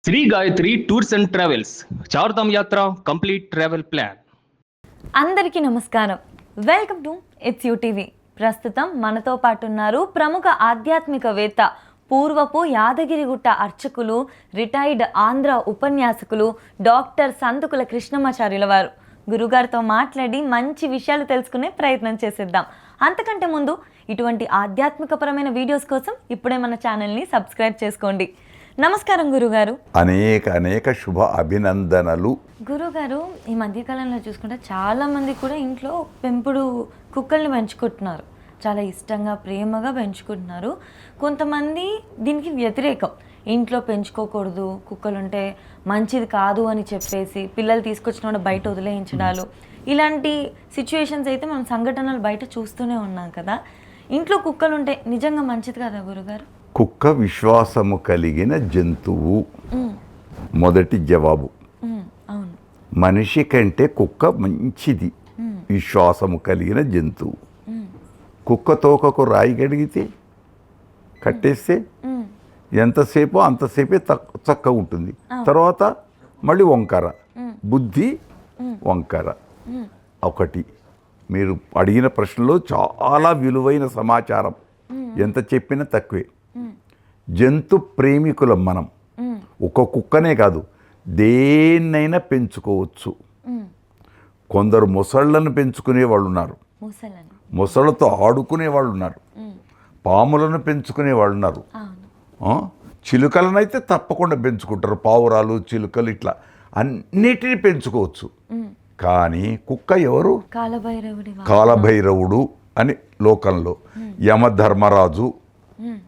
Shri Gayatri tours and travels Chardham Yatra complete travel plan. అందరికీ నమస్కారం. Welcome to it's you TV. ప్రస్తుతం మనతో పాటు ఉన్నారు ప్రముఖ ఆధ్యాత్మికవేత్త, పూర్వపు యాదగిరిగుట్ట అర్చకులు, రిటైర్డ్ ఆంధ్ర ఉపన్యాసకులు డాక్టర్ సందుకుల కృష్ణమాచార్యుల వారు. గురుగారితో మాట్లాడి మంచి విషయాలు తెలుసుకునే ప్రయత్నం చేసేద్దాం. అంతకంటే ముందు ఇటువంటి ఆధ్యాత్మికపరమైన వీడియోస్ కోసం ఇప్పుడే మన ఛానల్ని సబ్స్క్రైబ్ చేసుకోండి. నమస్కారం గురుగారు. అనేక శుభ అభినందనలు. గురుగారు, ఈ మధ్యకాలంలో చూసుకుంటే చాలామంది కూడా ఇంట్లో పెంపుడు కుక్కల్ని పెంచుకుంటున్నారు. చాలా ఇష్టంగా ప్రేమగా పెంచుకుంటున్నారు. కొంతమంది దీనికి వ్యతిరేకం, ఇంట్లో పెంచుకోకూడదు, కుక్కలు ఉంటే మంచిది కాదు అని చెప్పేసి పిల్లలు తీసుకొచ్చిన బయట వదిలేయించడాలు, ఇలాంటి సిచ్యువేషన్స్ అయితే మనం సంఘటనలు బయట చూస్తూనే ఉన్నాం కదా. ఇంట్లో కుక్కలు ఉంటే నిజంగా మంచిది కదా గురుగారు? కుక్క విశ్వాసము కలిగిన జంతువు. మొదటి జవాబు. అవును, మనిషి కంటే కుక్క మంచిది, విశ్వాసము కలిగిన జంతువు. కుక్క తోకకు రాయి కడిగితే కట్టేస్తే ఎంతసేపో అంతసేపే చక్కగా ఉంటుంది. తర్వాత మళ్ళీ వంకర, బుద్ధి వంకర. ఒకటి, మీరు అడిగిన ప్రశ్నలో చాలా విలువైన సమాచారం, ఎంత చెప్పినా తక్కువే. జంతు ప్రేమికులం మనం. ఒక కుక్కనే కాదు, దేన్నైనా పెంచుకోవచ్చు. కొందరు మొసళ్ళను పెంచుకునే వాళ్ళు ఉన్నారు, మొసళ్ళతో ఆడుకునే వాళ్ళు ఉన్నారు, పాములను పెంచుకునే వాళ్ళు ఉన్నారు, చిలుకలను అయితే తప్పకుండా పెంచుకుంటారు. పావురాలు, చిలుకలు, ఇట్లా అన్నిటినీ పెంచుకోవచ్చు. కానీ కుక్క ఎవరు? కాలభైరవుడు అని లోకంలో. యమధర్మరాజు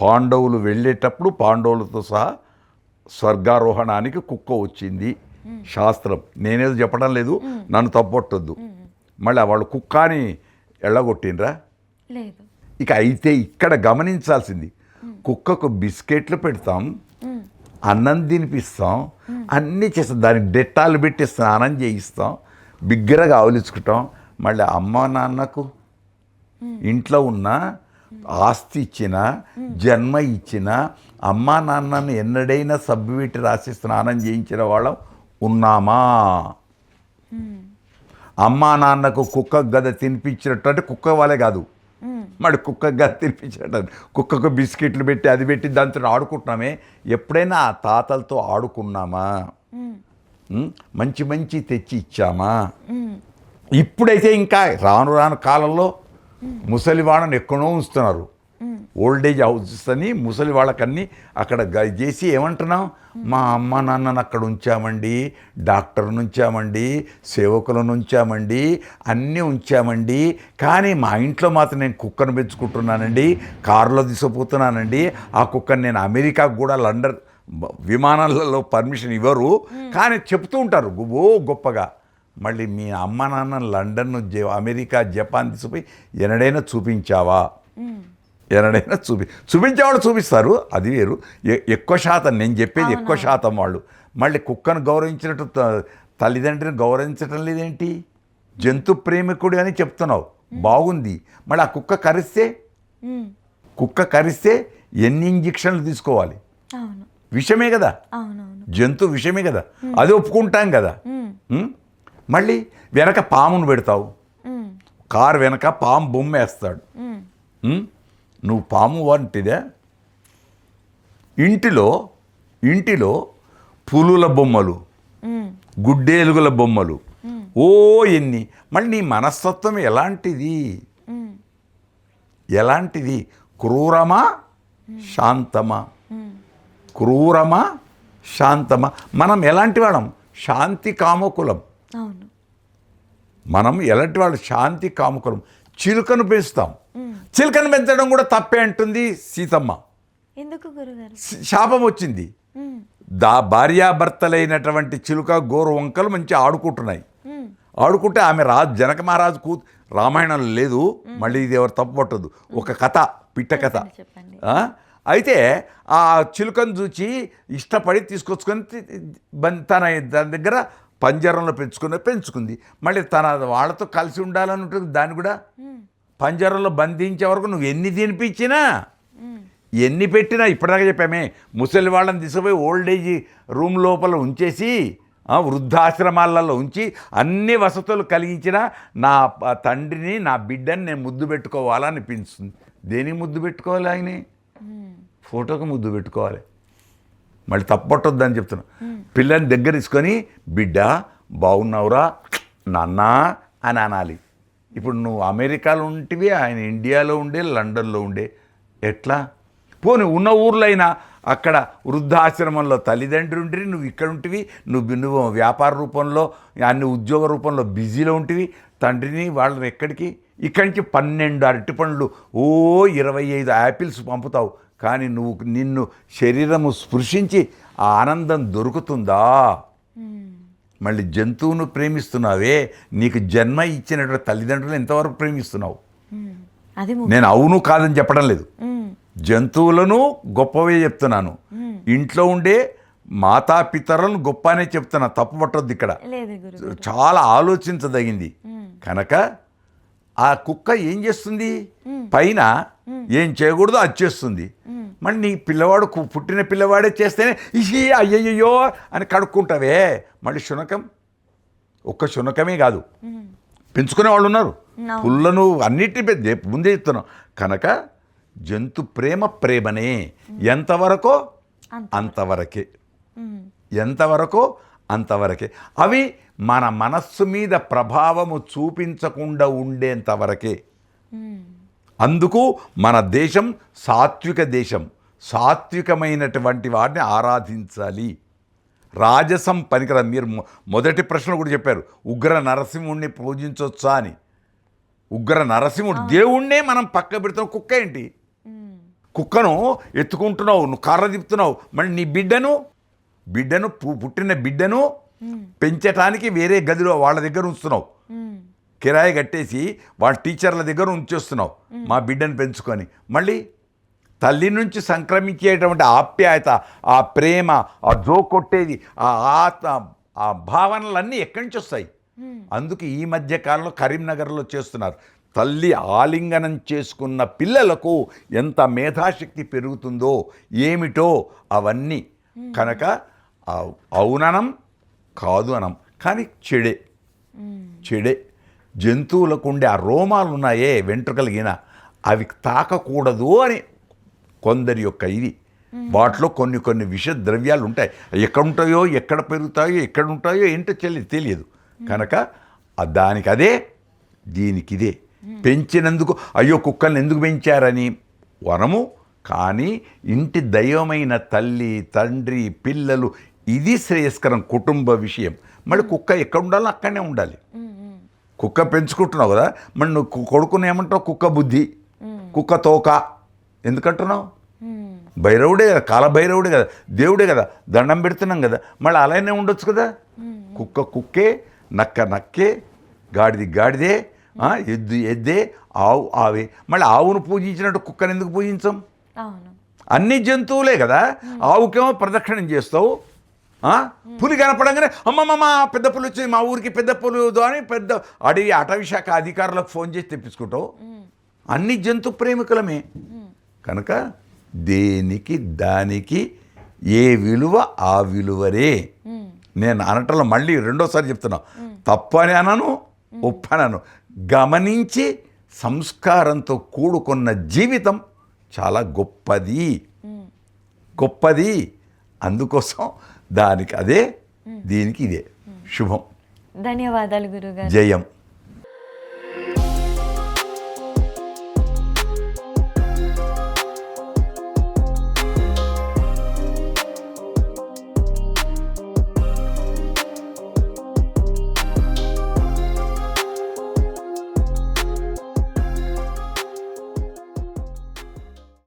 పాండవులు వెళ్ళేటప్పుడు పాండవులతో సహా స్వర్గారోహణానికి కుక్క వచ్చింది. శాస్త్రం, నేనేదో చెప్పడం లేదు, నన్ను తప్పొట్టొద్దు. మళ్ళీ వాళ్ళు కుక్క అని ఎళ్ళగొట్టినరా? ఇక అయితే ఇక్కడ గమనించాల్సింది, కుక్కకు బిస్కెట్లు పెడతాం, అన్నం తినిపిస్తాం, అన్నీ చేస్తాం, దానికి డెట్టాలు పెట్టి స్నానం చేయిస్తాం, బిగ్గరగా ఆవులించుకుంటాం. మళ్ళీ అమ్మ నాన్నకు ఇంట్లో ఉన్న ఆస్తి ఇచ్చిన, జన్మ ఇచ్చిన అమ్మా నాన్నను ఎన్నడైనా సబ్బు పెట్టి రాసి స్నానం చేయించిన వాళ్ళం ఉన్నామా? అమ్మా నాన్నకు కుక్క గద తినిపించినట్టు అంటే కుక్క వాళ్ళే కాదు, మరి కుక్క గద తినిపించినట్టు, కుక్కకు బిస్కెట్లు పెట్టి అది పెట్టి దాంతో ఆడుకుంటున్నామే. ఎప్పుడైనా ఆ తాతలతో ఆడుకున్నామా? మంచి మంచి తెచ్చి ఇచ్చామా? ఇప్పుడైతే ఇంకా రాను రాను కాలంలో ముసలి వాళ్ళని ఎక్కడో ఉంచుతున్నారు. ఓల్డేజ్ హౌసెస్ అని ముసలి వాళ్ళకన్నీ అక్కడ చేసి ఏమంటున్నాం, మా అమ్మ నాన్నను అక్కడ ఉంచామండి, డాక్టర్ను ఉంచామండి, సేవకులను ఉంచామండి, అన్నీ ఉంచామండి, కానీ మా ఇంట్లో మాత్రం నేను కుక్కను పెంచుకుంటున్నానండి, కారులో తీసుకుపోతున్నానండి, ఆ కుక్కను నేను అమెరికాకు కూడా లండన్ విమానాలలో పర్మిషన్ ఇవ్వరు, కానీ చెప్తూ ఉంటారు ఓ గొప్పగా. మళ్ళీ మీ అమ్మ నాన్న లండన్, అమెరికా, జపాన్ తీసుకుపోయి ఎన్నడైనా చూపించావా? ఎన్నడైనా చూపించేవాళ్ళు చూపిస్తారు, అది వేరు. ఎక్కువ శాతం, నేను చెప్పేది ఎక్కువ శాతం వాళ్ళు. మళ్ళీ కుక్కను గౌరవించినట్టు తల్లిదండ్రిని గౌరవించటం లేదేంటి? జంతు ప్రేమికుడు అని చెప్తున్నావు, బాగుంది. మళ్ళీ ఆ కుక్క కరిస్తే ఎన్ని ఇంజక్షన్లు తీసుకోవాలి? విషమే కదా, జంతు విషమే కదా, అది ఒప్పుకుంటాం కదా. మళ్ళీ వెనక పామును పెడతావు, కారు వెనక పాము బొమ్మ వేస్తాడు, నువ్వు పాము వంటిదే. ఇంటిలో పులుల బొమ్మలు, గుడ్డేలుగుల బొమ్మలు, ఓ ఎన్ని. మళ్ళీ నీ మనస్తత్వం ఎలాంటిది? క్రూరమా శాంతమా? క్రూరమా శాంతమా? మనం ఎలాంటి వాళ్ళం? శాంతి కామకులం. మనం ఎలాంటి వాళ్ళు? శాంతి కాముకులం. చిలుకను పెంచుతాం, చిలుకను పెంచడం కూడా తప్పే అంటుంది సీతమ్మ. ఎందుకు గురుగారు? శాపం వచ్చింది. భార్యాభర్తలైనటువంటి చిలుక, గోరు వంకలు మంచి ఆడుకుంటున్నాయి. ఆడుకుంటే ఆమె జనక మహారాజు రామాయణంలో లేదు, మళ్ళీ ఇది ఎవరు తప్పుపట్టదు, ఒక కథ, పిట్ట కథ. అయితే ఆ చిలుకను చూచి ఇష్టపడి తీసుకొచ్చుకొని దాని దగ్గర పంజరంలో పెంచుకుంది. మళ్ళీ తన వాళ్ళతో కలిసి ఉండాలని ఉంటుంది, దాన్ని కూడా పంజరంలో బంధించే వరకు నువ్వు ఎన్ని తినిపించినా ఎన్ని పెట్టినా ఇప్పటిదాకా చెప్పామే, ముసలి వాళ్ళని తీసుకుపోయి ఓల్డ్ ఏజ్ రూమ్ లోపల ఉంచేసి వృద్ధాశ్రమాలలో ఉంచి అన్ని వసతులు కలిగించిన నా తండ్రిని నా బిడ్డని నేను ముద్దు పెట్టుకోవాలనిపిస్తుంది. దేనికి ముద్దు పెట్టుకోవాలి? ఆయనే ఫోటోకి ముద్దు పెట్టుకోవాలి. మళ్ళీ తప్పట్టొద్దని చెప్తున్నా. పిల్లని దగ్గర తీసుకొని బిడ్డ బాగున్నావురా నాన్న అని అనాలి. ఇప్పుడు నువ్వు అమెరికాలో ఉంటివి, ఆయన ఇండియాలో ఉండే, లండన్లో ఉండే, ఎట్లా? పోనీ ఉన్న ఊర్లో అయినా అక్కడ వృద్ధాశ్రమంలో తల్లిదండ్రులు ఉంటివి, నువ్వు ఇక్కడ ఉంటివి, నువ్వు వ్యాపార రూపంలో అన్ని ఉద్యోగ రూపంలో బిజీలో ఉంటివి, తండ్రిని వాళ్ళని ఎక్కడికి? ఇక్కడి నుంచి 12 అరటిపండ్లు 25 యాపిల్స్ పంపుతావు, కానీ నిన్ను శరీరము స్పృశించి ఆ ఆనందం దొరుకుతుందా? మళ్ళీ జంతువును ప్రేమిస్తున్నావే, నీకు జన్మ ఇచ్చినటువంటి తల్లిదండ్రులు ఎంతవరకు ప్రేమిస్తున్నావు? నేను అవును కాదని చెప్పడం లేదు, జంతువులను గొప్పవే చెప్తున్నాను, ఇంట్లో ఉండే మాతాపితరులను గొప్ప అనే చెప్తున్నా, తప్పు పట్టొద్దు. ఇక్కడ చాలా ఆలోచించదగింది. కనుక ఆ కుక్క ఏం చేస్తుంది? పైన ఏం చేయకూడదో అది చేస్తుంది. మరి నీ పిల్లవాడు పుట్టిన పిల్లవాడే చేస్తేనే ఇషి అయ్యయ్యో అని కడుక్కుంటావే. మళ్ళీ శునకం, ఒక్క శునకమే కాదు, పెంచుకునే వాళ్ళు ఉన్నారు, పుల్లను అన్నిటిని ముందే చెప్తున్నాం. కనుక జంతు ప్రేమనే. ఎంతవరకో అంతవరకే, ఎంతవరకో అంతవరకే. అవి మన మనస్సు మీద ప్రభావము చూపించకుండా ఉండేంతవరకే. అందుకు మన దేశం సాత్విక దేశం, సాత్వికమైనటువంటి వాడిని ఆరాధించాలి. రాజసం పనికిరాదు. మీరు మొదటి ప్రశ్న కూడా చెప్పారు, ఉగ్ర నరసింహుడిని పూజించవచ్చా అని. ఉగ్ర నరసింహుడు దేవుణ్ణే మనం పక్క పెడతాం. కుక్క ఏంటి? కుక్కను ఎత్తుకుంటున్నావు, నువ్వు కర్ర తిప్పుతున్నావు, మళ్ళీ నీ బిడ్డను పుట్టిన బిడ్డను పెంచటానికి వేరే గదిలో వాళ్ళ దగ్గర ఉంచుతున్నావు, కిరాయి కట్టేసి వాళ్ళ టీచర్ల దగ్గర ఉంచేస్తున్నావు మా బిడ్డను పెంచుకొని. మళ్ళీ తల్లి నుంచి సంక్రమించేటువంటి ఆప్యాయత, ఆ ప్రేమ, ఆ జోకొట్టేది, ఆ భావనలన్నీ ఎక్కడి నుంచి వస్తాయి? అందుకు ఈ మధ్య కాలంలో కరీంనగర్లో చేస్తున్నారు. తల్లి ఆలింగనం చేసుకున్న పిల్లలకు ఎంత మేధాశక్తి పెరుగుతుందో ఏమిటో అవన్నీ. కనుక అవుననం కాదు అనం, కానీ చెడే. జంతువులకు ఉండే ఆ రోమాలు ఉన్నాయే వెంట్రుకలిగిన, అవి తాకకూడదు అని కొందరి యొక్క ఇది. వాటిలో కొన్ని విష ద్రవ్యాలు ఉంటాయి. ఎక్కడ ఉంటాయో, ఎక్కడ పెరుగుతాయో, ఎక్కడ ఉంటాయో ఏంటో తెలియదు. కనుక దానికి అదే, దీనికి ఇదే. పెంచినందుకు అయ్యో కుక్కల్ని ఎందుకు పెంచారని వనము, కానీ ఇంటి దైవమైన తల్లి, తండ్రి, పిల్లలు, ఇది శ్రేయస్కరం, కుటుంబ విషయం. మళ్ళీ కుక్క ఎక్కడ ఉండాలో అక్కడనే ఉండాలి. కుక్క పెంచుకుంటున్నావు కదా, మరి నువ్వు కొడుకుని ఏమంటావు? కుక్క బుద్ధి, కుక్క తోక ఎందుకంటున్నావు? భైరవుడే కదా, కాలభైరవుడే కదా, దేవుడే కదా, దండం పెడుతున్నాం కదా, మళ్ళీ అలానే ఉండొచ్చు కదా. కుక్కే, నక్క నక్కే, గాడిదే, ఎద్దు ఎద్దే, ఆవు ఆవే. మళ్ళీ ఆవును పూజించినట్టు కుక్కను ఎందుకు పూజించం? అన్ని జంతువులే కదా. ఆవుకేమో ప్రదక్షిణం చేస్తావు, పులి కనపడంగానే అమ్మమ్మ పెద్ద పులి వచ్చింది మా ఊరికి, పెద్ద పులి అని పెద్ద అటవీ శాఖ అధికారులకు ఫోన్ చేసి తెప్పించుకుంటావు. అన్ని జంతు ప్రేమికులమే. కనుక దేనికి దానికి ఏ విలువ ఆ విలువరే. నేను అనటంలో మళ్ళీ రెండోసారి చెప్తున్నా, తప్పు అని అనను, ఒప్పు అనను. గమనించి సంస్కారంతో కూడుకున్న జీవితం చాలా గొప్పది. అందుకోసం దానికి అదే, దీనికి ఇదే. శుభం. ధన్యవాదాలు గురుగారు. జయం.